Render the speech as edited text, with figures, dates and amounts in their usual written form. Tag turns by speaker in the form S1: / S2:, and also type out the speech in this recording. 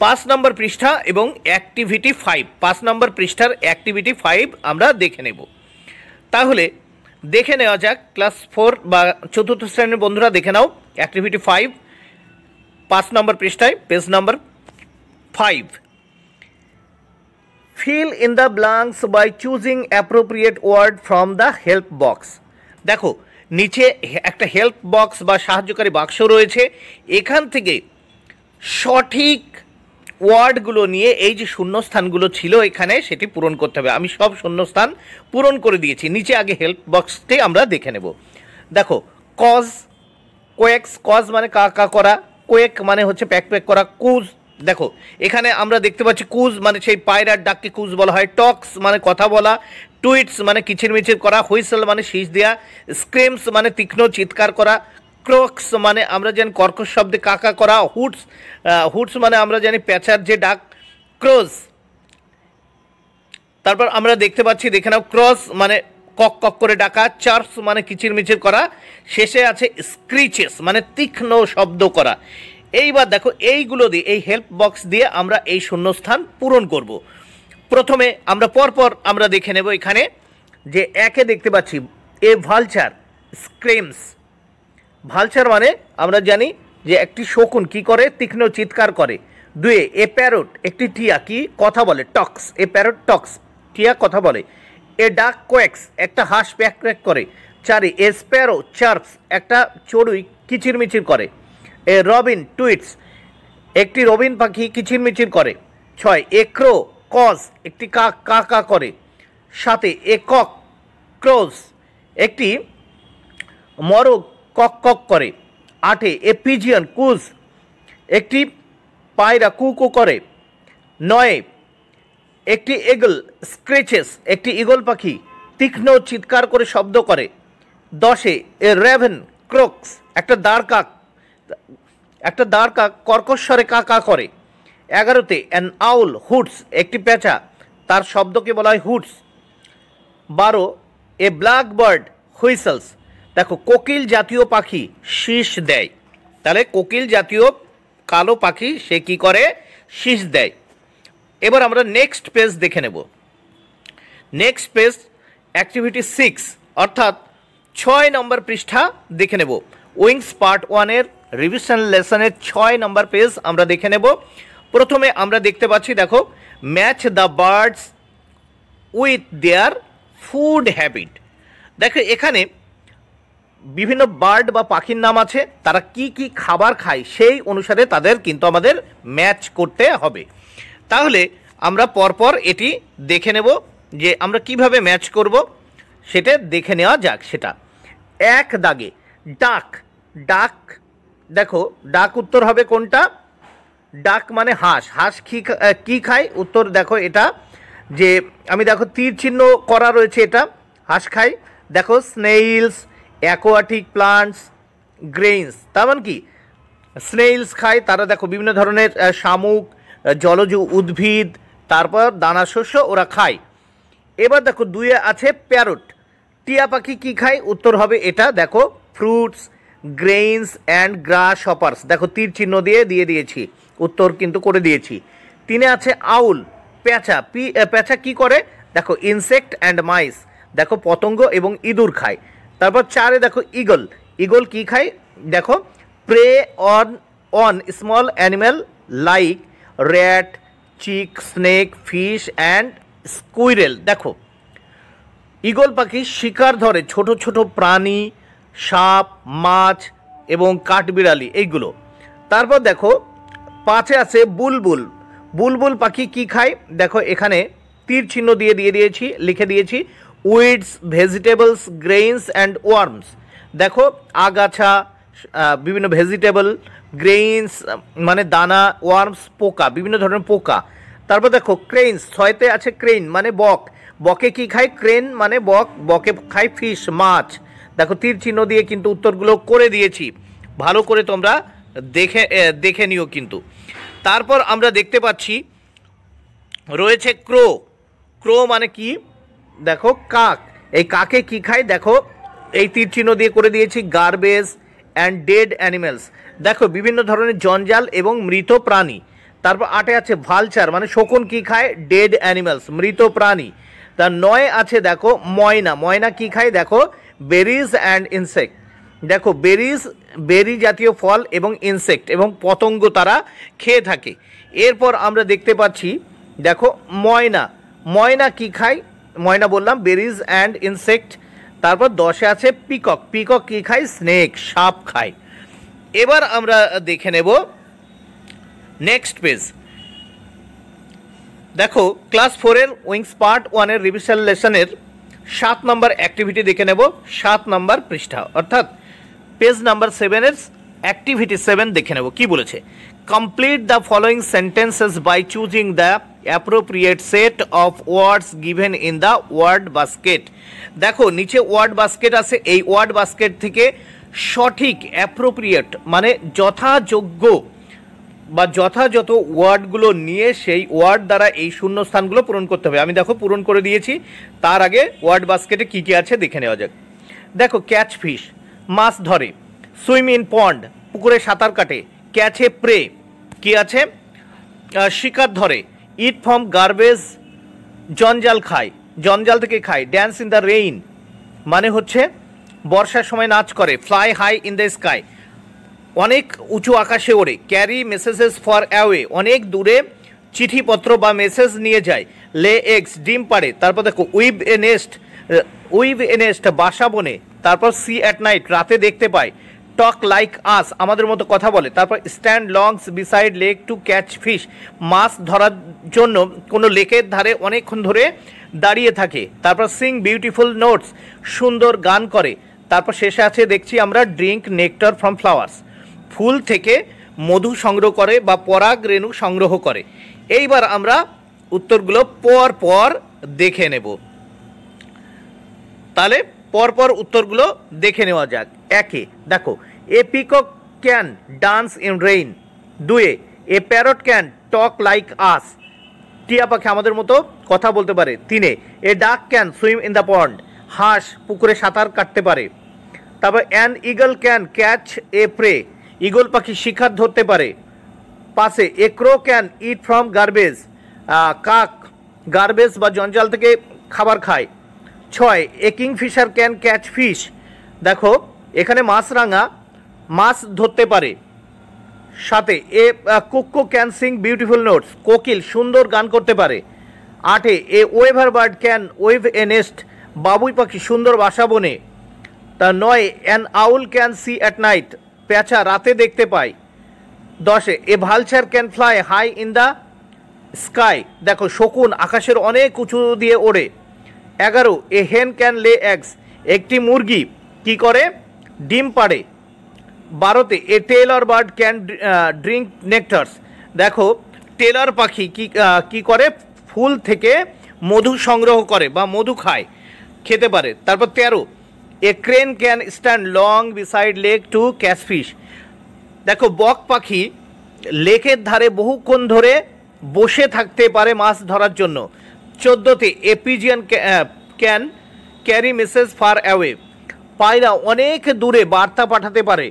S1: 5 নম্বর পৃষ্ঠা এবং অ্যাক্টিভিটি 5, 5 নম্বর পৃষ্ঠার অ্যাক্টিভিটি 5 আমরা দেখে নেব। তাহলে দেখে নেওয়া যাক, ক্লাস 4 বা চতুর্থ শ্রেণীর বন্ধুরা দেখে নাও অ্যাক্টিভিটি 5, 5 নম্বর পৃষ্ঠায়, page number 5। Fill in the blanks by choosing appropriate word from the help box। দেখো নিচে একটা হেল্প বক্স বা সাহায্যকারী বাক্স রয়েছে, এখান থেকে সঠিক ওয়ার্ডগুলো নিয়ে এই যে শূন্যস্থানগুলো ছিল এখানে সেটি পূরণ করতে হবে। আমি সব শূন্যস্থান পূরণ করে দিয়েছি। নিচে আগে হেল্প বক্সটি আমরা দেখে নেব। দেখো কজ, কোয়েক্স, কজ মানে কা কা করা, কোয়েক মানে হচ্ছে প্যাক প্যাক করা, কুজ, দেখো এখানে আমরা দেখতে পাচ্ছি কুজ মানে সেই পায়রার ডাককে কুজ বলা হয়, টক্স মানে কথা বলা, টুইটস মানে কিচিরমিচির করা, হুইসেল মানে শীষ দেওয়া, স্ক্রিমস মানে তীক্ষ্ণ চিৎকার করা, ক্রক্স মানে আমরা জানি কর্কশ শব্দে কাকা করা, হুটস, হুটস মানে আমরা জানি প্যাঁচার যে ডাক, ক্রোজ। তারপর আমরা দেখতে পাচ্ছি, দেখে নাও, ক্রস মানে কক কক করে ডাকা, চার্স মানে কিচিরমিচির করা, শেষে আছে স্ক্রিচেস মানে তীক্ষ্ণ শব্দ করা। এইবার দেখো এইগুলো দিয়ে, এই হেল্প বক্স দিয়ে আমরা এই শূন্যস্থান পূরণ করব। প্রথমে আমরা পরপর আমরা দেখে নেব। এখানে যে একে দেখতে পাচ্ছি এ ভালচার স্ক্রিমস, ভালচার মানে আমরা জানি যে একটি শকুন কি করে, তীক্ষ্ণ চিৎকার করে। দুয়ে এ প্যারট একটি টিয়া কি কথা বলে, টক্স, এ প্যারট টক্স, টিয়া কথা বলে। এ ডাক কোয়েক্স একটা হাঁস প্যাক প্যাক করে। চারে এ স্প্যারো চার্পস একটা চড়ুই কিচিরমিচির করে। এ রবিন টুইটস একটি রবিন পাখি কিচিরমিচির করে। 6 এ ক্রো কজ একটি কাক কা কা করে। 7 এ কক ক্রোজ একটি মরগ কক কক করে। 8 এ পিজিয়ন কুজ একটি পায়রা কু কু করে। 9 একটি এগল স্ক্রেচেস একটি ঈগল পাখি তীক্ষ্ণ চিৎকার করে শব্দ করে। 10 এ রেভেন ক্রোক্স একটা দাঁড় কাক কর্কশ্বরে কা কা করে। 11 অ্যান আউল হুটস একটি পেঁচা তার শব্দকে বলা হয় হুটস। 12 এ ব্ল্যাক বার্ড হুইসেলস দেখো কোকিল জাতীয় পাখি শীষ দেয়। তাহলে কোকিল জাতীয় কালো পাখি সে কি করে, শীষ দেয়। এবার আমরা নেক্সট পেজ দেখে নেব। নেক্সট পেজ অ্যাক্টিভিটি 6 অর্থাৎ 6 নম্বর পৃষ্ঠা দেখে নেব। উইংস পার্ট 1-এর রিভিশন লেসনের 6 নম্বর পেজ আমরা দেখে নেব। প্রথমে আমরা দেখতে পাচ্ছি, দেখো match the birds with their food habit. দেখো এখানে বিভিন্ন বার্ড বা পাখির নাম আছে, তারা কি কি খাবার খায় সেই অনুসারে তাদের কিন্তু আমাদের ম্যাচ করতে হবে। তাহলে আমরা পরপর এটি দেখে নেব যে আমরা কিভাবে ম্যাচ করব, সেটা দেখে নেওয়া যাক। সেটা এক দাগে ডাক, ডাক দেখো ডাক উত্তর হবে কোনটা, ডাক মানে হাঁস, হাঁস কি খায়, উত্তর দেখো এটা যে আমি দেখো তীর চিহ্ন করা রয়েছে, এটা হাঁস খায়। দেখো স্নেইলস অ্যাকোয়াটিক প্লান্টস গ্রেইনস, তার মানে কি স্নেইলস খায়, তারা দেখো বিভিন্ন ধরনের শামুক জলজ উদ্ভিদ তারপর দানা শস্য ওরা খায়। এবার দেখো 2-এ আছে প্যারট, টিয়া পাখি কি খায়, উত্তর হবে এটা দেখো fruits grains and grass hoppers, দেখো তীর চিহ্ন দিয়ে দিয়েছি, উত্তর কিন্তু করে দিয়েছি। 3-এ আছে আউল পেঁচা, পেঁচা কি করে, দেখো ইনসেক্ট অ্যান্ড মাইস, দেখো পতঙ্গ এবং ইঁদুর খায়। তারপর 4-এ দেখো ইগল, ইগল কি খায়, দেখো prey on small animal like rat chick snake fish and squirrel, দেখো ঈগল পাখি শিকার ধরে ছোট ছোট প্রাণী, সাপ, মাছ এবং কাঠবিড়ালি এইগুলো। তারপর দেখো 5-এ আছে বুলবুল, বুলবুল পাখি কি খায়, দেখো এখানে তীর চিহ্ন দিয়েছি, লিখে দিয়েছি weeds vegetables grains and worms, দেখো আগাছা বিভিন্ন ভেজিটেবল, গ্রেইনস মানে দানা, ওয়ার্মস পোকা বিভিন্ন ধরনের পোকা। তারপর দেখো ক্রেইনস, 6-তে আছে ক্রেইন মানে বক, বকে কি খায়, ক্রেন মানে বক, বকে খায় ফিশ মাছ। দেখো তীর চিহ্ন দিয়ে কিন্তু উত্তরগুলো করে দিয়েছি, ভালো করে তোমরা দেখে নিও কিন্তু। তারপর আমরা দেখতে পাচ্ছি রয়েছে ক্রো, ক্রো মানে কি, দেখো কাক, এই কাকে কি খায়, দেখো এই তীর চিহ্ন দিয়ে করে দিয়েছি গার্বেজ অ্যান্ড ডেড অ্যানিমেলস, দেখো বিভিন্ন ধরনের জঞ্জাল এবং মৃত প্রাণী। তারপর 8-এ আছে ভালচার, মানে শকুন কি খায়? ডেড অ্যানিমালস, মৃত প্রাণী। তার 9-এ আছে দেখো ময়না, ময়না কি খায়? দেখো বেরিজ অ্যান্ড ইনসেক্ট, দেখো বেরি জাতীয় ফল এবং ইনসেক্ট এবং পতঙ্গ তারা খেয়ে থাকে। এরপর আমরা দেখতে পাচ্ছি দেখো ময়না কি খায়? ময়না বললাম বেরিজ অ্যান্ড ইনসেক্ট। তারপর 10-এ আছে পিকক, পিকক কি খায়? স্নেক, সাপ খায়। এবার আমরা দেখে নেব নেক্সট পেজ। দেখো ক্লাস 4-এর উইংস পার্ট 1-এর রিভিশন লেসনের 7 নম্বর অ্যাক্টিভিটি দেখে নেব, 7 নম্বর পৃষ্ঠা, অর্থাৎ পেজ নাম্বার 7-এর অ্যাক্টিভিটি 7 দেখে নেব। কি বলেছে? Complete the following sentences by choosing the appropriate set of words given in the word basket. দেখো নিচে ওয়ার্ড বাস্কেট আছে, এই ওয়ার্ড বাস্কেট থেকে সঠিক অ্যাপ্রোপ্রিয়েট মানে যথাযোগ্য বা যথাযথ ওয়ার্ডগুলো নিয়ে সেই ওয়ার্ড দ্বারা এই শূন্যস্থানগুলো পূরণ করতে হবে। আমি দেখো পূরণ করে দিয়েছি। তার আগে ওয়ার্ড বাস্কেটে কী কী আছে দেখে নেওয়া যাক। দেখো ক্যাচ ফিশ, মাছ ধরে। সুইম ইন পন্ড, পুকুরে সাঁতার কাটে। ক্যাচে প্রে, কি আছে? শিকার ধরে। ইট ফ্রম গার্বেজ, জঞ্জাল খায়, জঞ্জাল থেকে খায়। ড্যান্স ইন দ্য রেইন মানে হচ্ছে বর্ষার সময় নাচ করে। Fly high in the sky, অনেক উঁচু আকাশে ওড়ে। ক্যারি মেসেজেস ফর অ্যাওয়ে, অনেক দূরে চিঠিপত্র বা মেসেজ নিয়ে যায়। লে এগস, ডিম পাড়ে। তারপর দেখো উইভ এ নেস্ট, বাসা বনে। তারপর সি অ্যাট নাইট, রাতে দেখতে পায়। টক লাইক আস, আমাদের মতো কথা বলে। তারপর stand longs beside lake to catch fish, মাছ ধরার জন্য কোনো লেকের ধারে অনেকক্ষণ ধরে দাঁড়িয়ে থাকে। তারপর সিং বিউটিফুল নোটস, সুন্দর গান করে। তারপর শেষে আছে দেখছি আমরা ড্রিঙ্ক নেক্টার ফ্রম ফ্লাওয়ার্স, ফুল থেকে মধু সংগ্রহ করে বা পরাগ রেণু সংগ্রহ করে। এইবার আমরা উত্তরগুলো পর পর দেখে নেব। তাহলে পরপর উত্তরগুলো দেখে নেওয়া যাক। 1-এ দেখো a peacock can dance in rain. 2-এ a parrot can talk like us, টিয়া পাখি আমাদের মতো কথা বলতে পারে। 3-এ a duck can swim in the pond, হাঁস পুকুরে সাঁতার কাটতে পারে। তারপর an eagle can catch a prey, eagle পাখি শিকার ধরতে পারে। 5-এ a crow can eat from garbage, কাক গার্বেজ বা জঞ্জাল থেকে খাবার খায়। 6-এ a kingfisher can catch fish, দেখো এখানে মাছরাঙা মাছ ধরতে পারে। 7-এ a cuckoo can sing beautiful notes, কোকিল সুন্দর গান করতে পারে। 8-এ a weaver bird can wave A nest, বাবুই পাখি সুন্দর বাসা বনে। 9-এ an owl can see at night, পেঁচা রাতে দেখতে পায়। 10-এ a vulture can fly high in the sky, দেখো শকুন আকাশের অনেক উঁচু দিয়ে ওড়ে। 11 এ হেন ক্যান লে এগস, একটি মুরগি কি করে? ডিম পাড়ে। 12তে এ টেলর বার্ড ক্যান ড্রিঙ্ক নেক্টার্স, দেখো টেলর পাখি কি করে? ফুল থেকে মধু সংগ্রহ করে বা মধু খায়, খেতে পারে। তারপর 13 এ crane can stand long beside lake to catch fish, দেখো বক পাখি লেকের ধারে বহুক্ষণ ধরে বসে থাকতে পারে মাছ ধরার জন্য। 14তে a pigeon can carry message far away, পায়রা অনেক দূরে বার্তা পাঠাতে পারে।